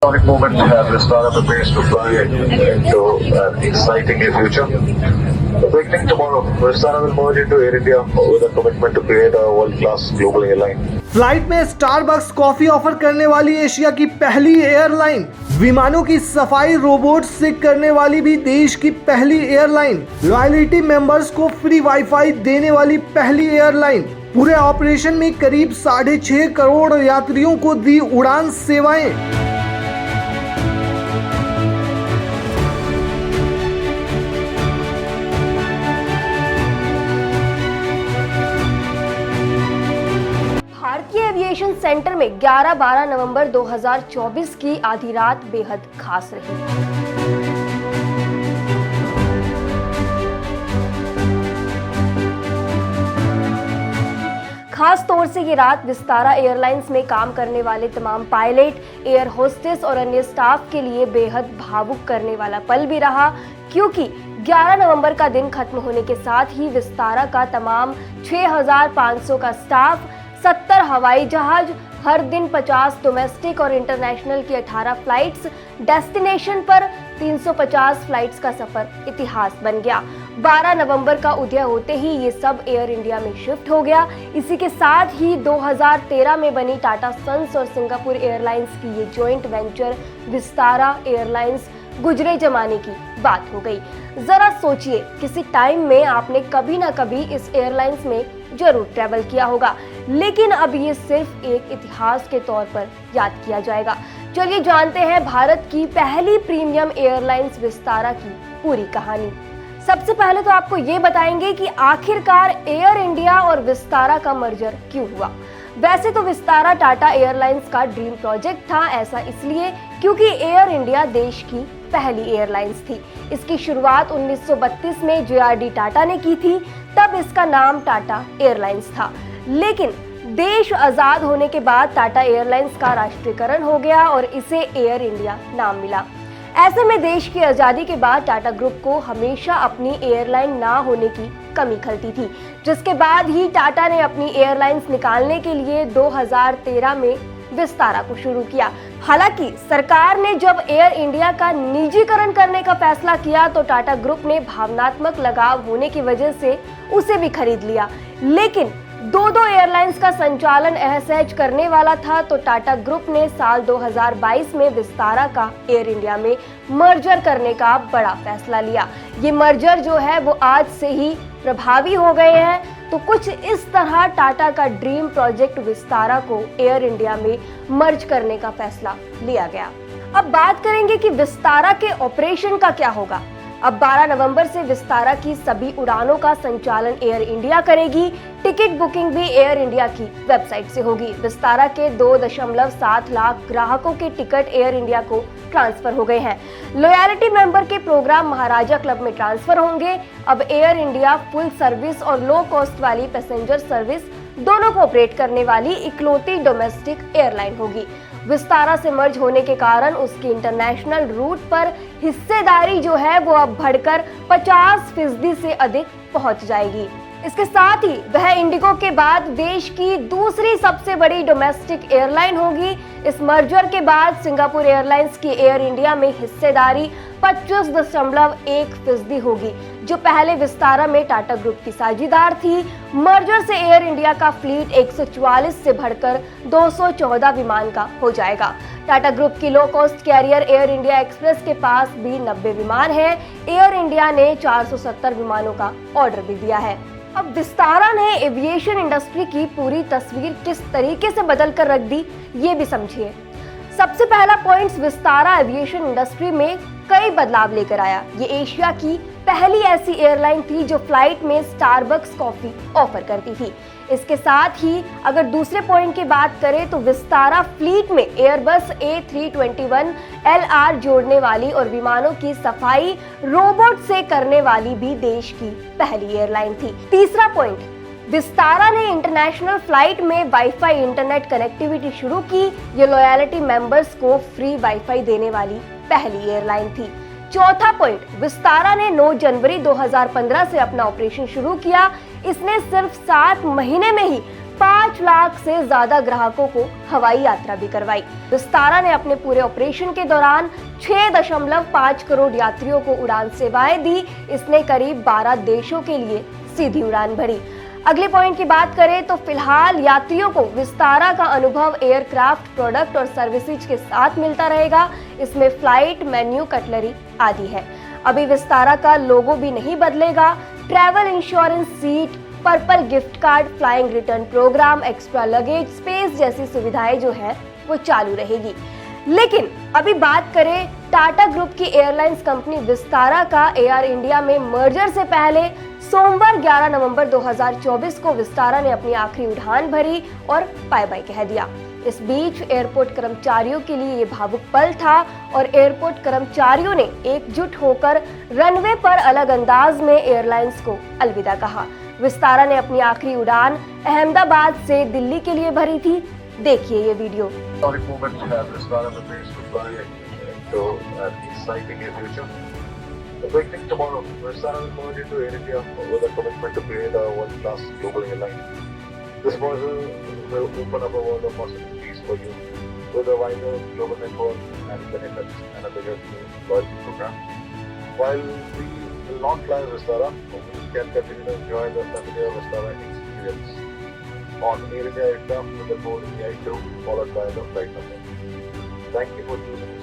Historic moment as Vistara prepares to fly into an exciting new future. Beginning tomorrow, Vistara will merge into Air India with a commitment to create a world-class global airline. Flight में Starbucks coffee offer करने वाली Asia की पहली airline, विमानों की सफाई robot से करने वाली भी देश की पहली एयरलाइन, लॉयल्टी मेंबर्स को फ्री वाईफाई देने वाली पहली एयरलाइन, पूरे ऑपरेशन में करीब 6.5 करोड़ यात्रियों को दी उड़ान सेवाएं। भारतीय एविएशन सेंटर में 11-12 नवंबर 2024 की आधी रात बेहद खास रही। खास तौर से ये रात विस्तारा एयरलाइंस में काम करने वाले तमाम पायलट, एयर होस्टेस और अन्य स्टाफ के लिए बेहद भावुक करने वाला पल भी रहा, क्योंकि 11 नवंबर का दिन खत्म होने के साथ ही विस्तारा का तमाम 6,500 का स्टाफ, 70 हवाई जहाज, हर दिन 50 डोमेस्टिक और इंटरनेशनल की 18 फ्लाइट्स, डेस्टिनेशन पर 350 फ्लाइट्स का सफर इतिहास बन गया। 12 नवंबर का उदय होते ही ये सब एयर इंडिया में शिफ्ट हो गया। इसी के साथ ही 2013 में बनी टाटा सन्स और सिंगापुर एयरलाइंस की ये जॉइंट वेंचर विस्तारा एयरलाइंस गुजरे जमाने की बात हो गई। जरा सोचिए, किसी टाइम में आपने कभी ना कभी इस एयरलाइंस में जरूर ट्रैवल किया होगा, लेकिन अब ये सिर्फ एक इतिहास के तौर पर याद किया जाएगा। चलिए जानते हैं भारत की पहली प्रीमियम एयरलाइंस विस्तारा की पूरी कहानी। सबसे पहले तो आपको ये बताएंगे कि आखिरकार एयर इंडिया और विस्तारा का मर्जर क्यों हुआ। वैसे तो विस्तारा टाटा एयरलाइंस का ड्रीम प्रोजेक्ट था, ऐसा इसलिए क्योंकि एयर इंडिया देश की पहली एयरलाइंस थी। इसकी शुरुआत 1932 में JRD टाटा ने की थी, तब इसका नाम टाटा एयरलाइंस था। लेकिन देश आजाद होने के बाद टाटा एयरलाइंस का राष्ट्रीयकरण हो गया और इसे एयर इंडिया नाम मिला। ऐसे में देश की आजादी के बाद टाटा ग्रुप को हमेशा अपनी एयरलाइन ना होने की कमी खलती थी, जिसके बाद ही टाटा ने अपनी एयरलाइंस निकालने के लिए 2013 में विस्तारा को शुरू किया। हालांकि सरकार ने जब एयर इंडिया का निजीकरण करने का फैसला किया तो टाटा ग्रुप ने भावनात्मक लगाव होने की वजह से उसे भी खरीद लिया। लेकिन दो एयरलाइंस का संचालन असहज करने वाला था, तो टाटा ग्रुप ने साल 2022 में विस्तारा का एयर इंडिया में मर्जर करने का बड़ा फैसला लिया। ये मर्जर जो है वो आज से ही प्रभावी हो गए हैं। तो कुछ इस तरह टाटा का ड्रीम प्रोजेक्ट विस्तारा को एयर इंडिया में मर्ज करने का फैसला लिया गया। अब बात करेंगे कि विस्तारा के ऑपरेशन का क्या होगा। अब 12 नवंबर से विस्तारा की सभी उड़ानों का संचालन एयर इंडिया करेगी। टिकट बुकिंग भी एयर इंडिया की वेबसाइट से होगी। विस्तारा के 2.7 लाख ग्राहकों के टिकट एयर इंडिया को ट्रांसफर हो गए हैं। लॉयल्टी मेंबर के प्रोग्राम महाराजा क्लब में ट्रांसफर होंगे। अब एयर इंडिया फुल सर्विस और लो कॉस्ट वाली पैसेंजर सर्विस दोनों को ऑपरेट करने वाली इकलौती डोमेस्टिक एयरलाइन होगी। विस्तारा से मर्ज होने के कारण उसकी इंटरनेशनल रूट पर हिस्सेदारी जो है वो अब बढ़कर 50% से अधिक पहुंच जाएगी। इसके साथ ही वह इंडिगो के बाद देश की दूसरी सबसे बड़ी डोमेस्टिक एयरलाइन होगी। इस मर्जर के बाद सिंगापुर एयरलाइंस की एयर इंडिया में हिस्सेदारी 25.1% होगी, जो पहले विस्तारा में टाटा ग्रुप की साझेदार थी। मर्जर से एयर इंडिया का फ्लीट 144 से बढ़कर 214 विमान का हो जाएगा। टाटा ग्रुप की low cost carrier Air India Express के पास भी 90 विमान हैं। एयर इंडिया ने 470 विमानों का ऑर्डर भी दिया है। अब विस्तारा ने एविएशन इंडस्ट्री की पूरी तस्वीर किस तरीके से बदल कर रख दी, ये भी समझिए। सबसे पहला पॉइंट, विस्तारा एविएशन इंडस्ट्री में कई बदलाव लेकर आया। ये एशिया की पहली ऐसी एयरलाइन थी जो फ्लाइट में स्टारबक्स कॉफी ऑफर करती थी। इसके साथ ही अगर दूसरे पॉइंट की बात करें तो विस्तारा फ्लीट में एयरबस A321 LR जोड़ने वाली और विमानों की सफाई रोबोट से करने वाली भी देश की पहली एयरलाइन थी। तीसरा पॉइंट, विस्तारा ने इंटरनेशनल फ्लाइट में वाईफाई इंटरनेट कनेक्टिविटी शुरू की। ये लॉयल्टी मेंबर्स को फ्री वाईफाई देने वाली पहली एयरलाइन थी। चौथा पॉइंट, विस्तारा ने 9 जनवरी 2015 से अपना ऑपरेशन शुरू किया। इसने सिर्फ 7 महीने में ही 5 लाख से ज्यादा ग्राहकों को हवाई यात्रा भी करवाई। विस्तारा ने अपने पूरे ऑपरेशन के दौरान 6.5 करोड़ यात्रियों को उड़ान सेवाएं दी। इसने करीब 12 देशों के लिए सीधी उड़ान भरी। अगले पॉइंट की बात करें तो फिलहाल यात्रियों को विस्तारा का अनुभव एयरक्राफ्ट प्रोडक्ट और सर्विसेज के साथ मिलता रहेगा। इसमें फ्लाइट, मेन्यू, कटलरी आदि है। अभी विस्तारा का लोगो भी नहीं बदलेगा। Travel insurance, seat, purple gift card, flying return programme, extra luggage space जैसी सुविधाएं जो है वो चालू रहेगी। लेकिन अभी बात करें टाटा ग्रुप की एयरलाइंस कंपनी विस्तारा का एयर इंडिया में मर्जर से पहले सोमवार 11 नवंबर 2024 को विस्तारा ने अपनी आखिरी उड़ान भरी और बाय बाय कह दिया। इस बीच एयरपोर्ट कर्मचारियों के लिए ये भावुक पल था और एयरपोर्ट कर्मचारियों ने एकजुट होकर रनवे पर अलग अंदाज में एयरलाइंस को अलविदा कहा। विस्तारा ने अपनी आखिरी उड़ान अहमदाबाद से दिल्ली के लिए भरी थी। देखिए ये video. Historic moment Vistara prepares to fly into an exciting future. Beginning tomorrow, Vistara will merge into Air India with a commitment to create a world-class global airline. This merger will open up a world of possibilities for you with a wider global network and benefits and a bigger loyalty program. While we will not fly Vistara, we can continue to enjoy the familiar Vistara experience on Air India aircraft with the code AI2 followed by the flight number. Thank you for choosing